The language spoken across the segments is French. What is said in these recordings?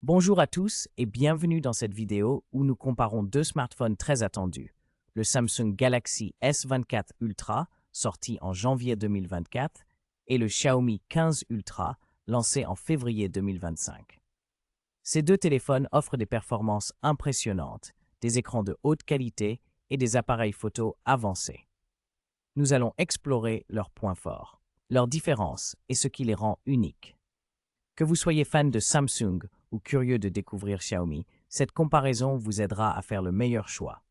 Bonjour à tous et bienvenue dans cette vidéo où nous comparons deux smartphones très attendus, le Samsung Galaxy S24 Ultra, sorti en janvier 2024, et le Xiaomi 15 Ultra, lancé en février 2025. Ces deux téléphones offrent des performances impressionnantes, des écrans de haute qualité et des appareils photo avancés. Nous allons explorer leurs points forts, leurs différences et ce qui les rend uniques. Que vous soyez fan de Samsung ou curieux de découvrir Xiaomi, cette comparaison vous aidera à faire le meilleur choix.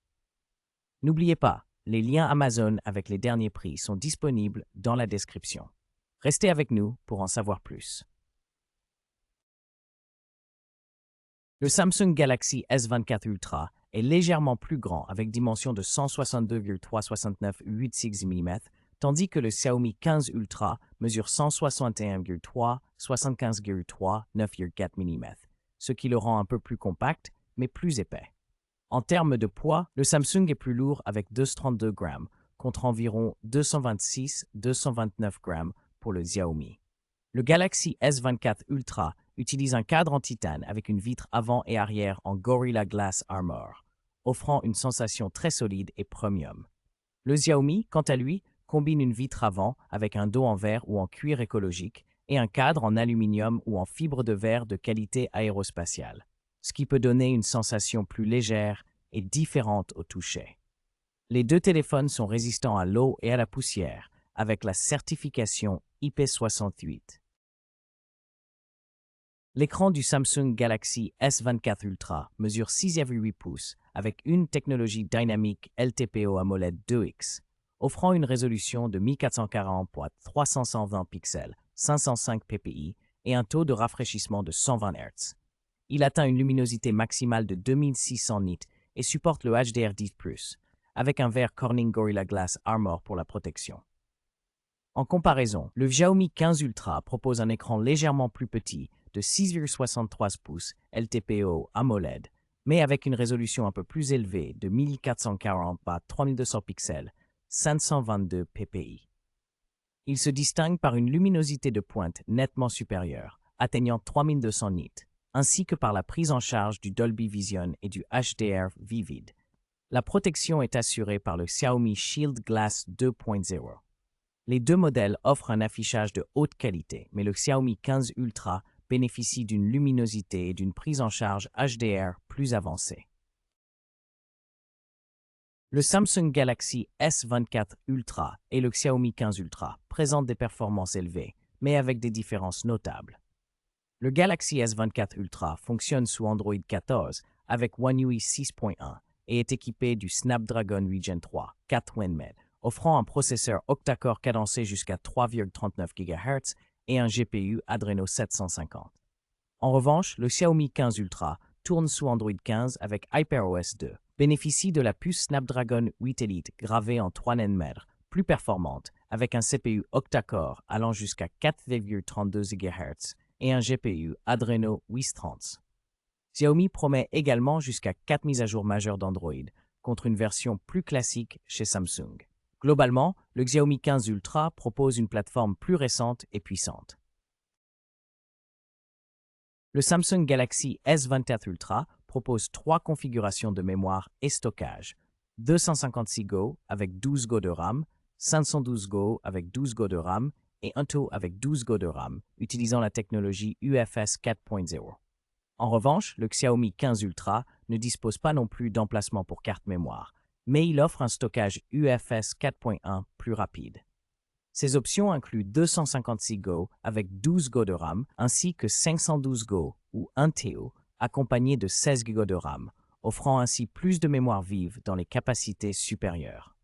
N'oubliez pas, les liens Amazon avec les derniers prix sont disponibles dans la description. Restez avec nous pour en savoir plus. Le Samsung Galaxy S24 Ultra est légèrement plus grand avec dimension de 162,369,86 mm, tandis que le Xiaomi 15 Ultra mesure 161,3, 9,4 mm, ce qui le rend un peu plus compact, mais plus épais. En termes de poids, le Samsung est plus lourd avec 232 grammes, contre environ 226-229 grammes pour le Xiaomi. Le Galaxy S24 Ultra utilise un cadre en titane avec une vitre avant et arrière en Gorilla Glass Armor, offrant une sensation très solide et premium. Le Xiaomi, quant à lui, combine une vitre avant avec un dos en verre ou en cuir écologique et un cadre en aluminium ou en fibre de verre de qualité aérospatiale, ce qui peut donner une sensation plus légère et différente au toucher. Les deux téléphones sont résistants à l'eau et à la poussière avec la certification IP68. L'écran du Samsung Galaxy S24 Ultra mesure 6,8 pouces avec une technologie dynamique LTPO AMOLED 2X, offrant une résolution de 1440 x 3120 pixels, 505 ppi et un taux de rafraîchissement de 120 Hz. Il atteint une luminosité maximale de 2600 nits et supporte le HDR10+, avec un verre Corning Gorilla Glass Armor pour la protection. En comparaison, le Xiaomi 15 Ultra propose un écran légèrement plus petit de 6,63 pouces LTPO AMOLED, mais avec une résolution un peu plus élevée de 1440 x 3200 pixels, 522 ppi. Il se distingue par une luminosité de pointe nettement supérieure, atteignant 3200 nits, ainsi que par la prise en charge du Dolby Vision et du HDR Vivid. La protection est assurée par le Xiaomi Shield Glass 2.0. Les deux modèles offrent un affichage de haute qualité, mais le Xiaomi 15 Ultra bénéficie d'une luminosité et d'une prise en charge HDR plus avancée. Le Samsung Galaxy S24 Ultra et le Xiaomi 15 Ultra présentent des performances élevées, mais avec des différences notables. Le Galaxy S24 Ultra fonctionne sous Android 14 avec One UI 6.1 et est équipé du Snapdragon Regen 3 4 nm, offrant un processeur octa-core cadencé jusqu'à 3,39 GHz et un GPU Adreno 750. En revanche, le Xiaomi 15 Ultra tourne sous Android 15 avec HyperOS 2, bénéficie de la puce Snapdragon 8 Elite gravée en 3 nm, plus performante, avec un CPU octa-core allant jusqu'à 4,32 GHz et un GPU Adreno 830. Xiaomi promet également jusqu'à 4 mises à jour majeures d'Android, contre une version plus classique chez Samsung. Globalement, le Xiaomi 15 Ultra propose une plateforme plus récente et puissante. Le Samsung Galaxy S24 Ultra propose 3 configurations de mémoire et stockage, 256 Go avec 12 Go de RAM, 512 Go avec 12 Go de RAM et un taux avec 12 Go de RAM, utilisant la technologie UFS 4.0. En revanche, le Xiaomi 15 Ultra ne dispose pas non plus d'emplacement pour carte mémoire, mais il offre un stockage UFS 4.1 plus rapide. Ces options incluent 256 Go avec 12 Go de RAM ainsi que 512 Go ou 1 TO accompagné de 16 Go de RAM, offrant ainsi plus de mémoire vive dans les capacités supérieures.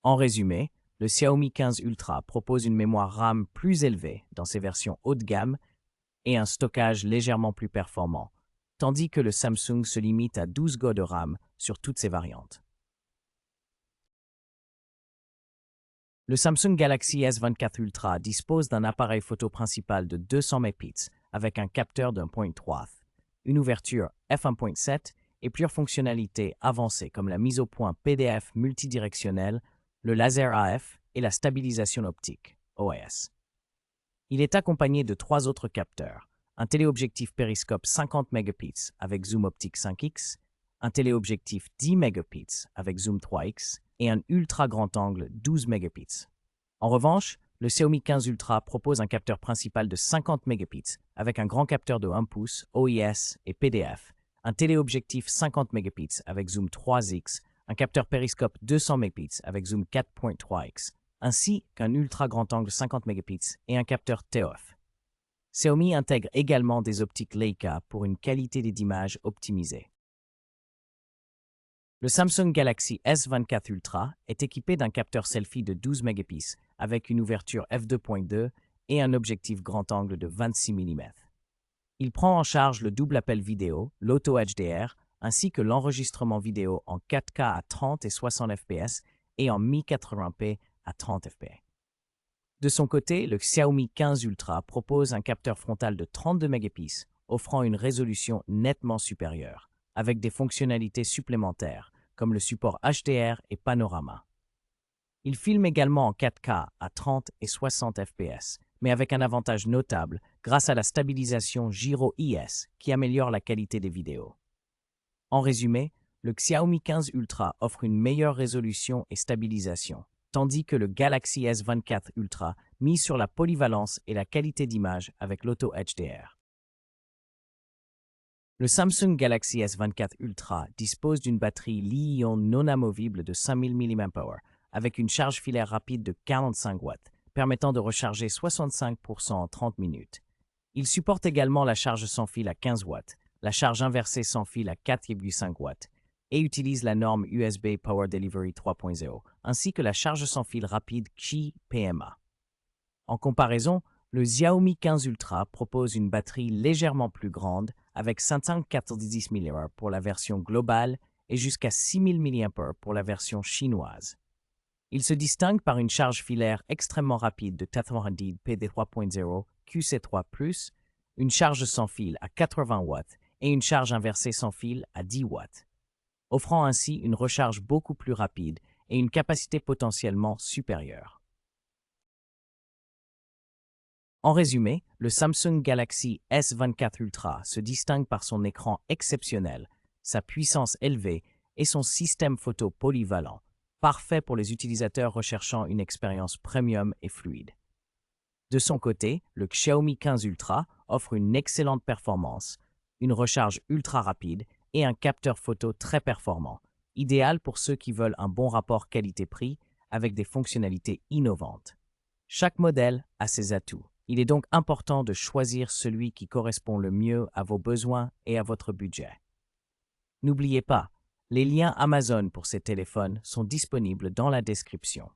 En résumé, le Xiaomi 15 Ultra propose une mémoire RAM plus élevée dans ses versions haut de gamme et un stockage légèrement plus performant, tandis que le Samsung se limite à 12 Go de RAM sur toutes ses variantes. Le Samsung Galaxy S24 Ultra dispose d'un appareil photo principal de 200 mégapixels avec un capteur de 1.3, une ouverture f1.7 et plusieurs fonctionnalités avancées comme la mise au point PDF multidirectionnelle, le laser AF et la stabilisation optique, OIS. Il est accompagné de 3 autres capteurs, un téléobjectif périscope 50 mégapixels avec zoom optique 5x, un téléobjectif 10 mégapixels avec zoom 3x et un ultra grand angle 12 mégapixels. En revanche, le Xiaomi 15 Ultra propose un capteur principal de 50 mégapixels avec un grand capteur de 1 pouce, OIS et PDF, un téléobjectif 50 mégapixels avec zoom 3x, un capteur périscope 200 mégapixels avec zoom 4.3x, ainsi qu'un ultra grand angle 50 mégapixels et un capteur TOF. Xiaomi intègre également des optiques Leica pour une qualité d'image optimisée. Le Samsung Galaxy S24 Ultra est équipé d'un capteur selfie de 12 mégapixels avec une ouverture f2.2 et un objectif grand angle de 26 mm. Il prend en charge le double appel vidéo, l'auto HDR, ainsi que l'enregistrement vidéo en 4K à 30 et 60 fps et en 1080p à 30 fps. De son côté, le Xiaomi 15 Ultra propose un capteur frontal de 32 mégapixels, offrant une résolution nettement supérieure, avec des fonctionnalités supplémentaires, comme le support HDR et panorama. Il filme également en 4K à 30 et 60 fps, mais avec un avantage notable grâce à la stabilisation Gyro-IS qui améliore la qualité des vidéos. En résumé, le Xiaomi 15 Ultra offre une meilleure résolution et stabilisation, tandis que le Galaxy S24 Ultra mise sur la polyvalence et la qualité d'image avec l'auto HDR. Le Samsung Galaxy S24 Ultra dispose d'une batterie Li-ion non amovible de 5000 mAh avec une charge filaire rapide de 45 watts, permettant de recharger 65% en 30 minutes. Il supporte également la charge sans fil à 15 watts, la charge inversée sans fil à 4,5 watts et utilise la norme USB Power Delivery 3.0, ainsi que la charge sans fil rapide Qi-PMA. En comparaison, le Xiaomi 15 Ultra propose une batterie légèrement plus grande avec 590 mAh pour la version globale et jusqu'à 6000 mAh pour la version chinoise. Il se distingue par une charge filaire extrêmement rapide de Tethrandid PD 3.0 QC3+, une charge sans fil à 80 watts et une charge inversée sans fil à 10 watts, offrant ainsi une recharge beaucoup plus rapide et une capacité potentiellement supérieure. En résumé, le Samsung Galaxy S24 Ultra se distingue par son écran exceptionnel, sa puissance élevée et son système photo polyvalent, parfait pour les utilisateurs recherchant une expérience premium et fluide. De son côté, le Xiaomi 15 Ultra offre une excellente performance, une recharge ultra rapide et un capteur photo très performant, idéal pour ceux qui veulent un bon rapport qualité-prix avec des fonctionnalités innovantes. Chaque modèle a ses atouts. Il est donc important de choisir celui qui correspond le mieux à vos besoins et à votre budget. N'oubliez pas, les liens Amazon pour ces téléphones sont disponibles dans la description.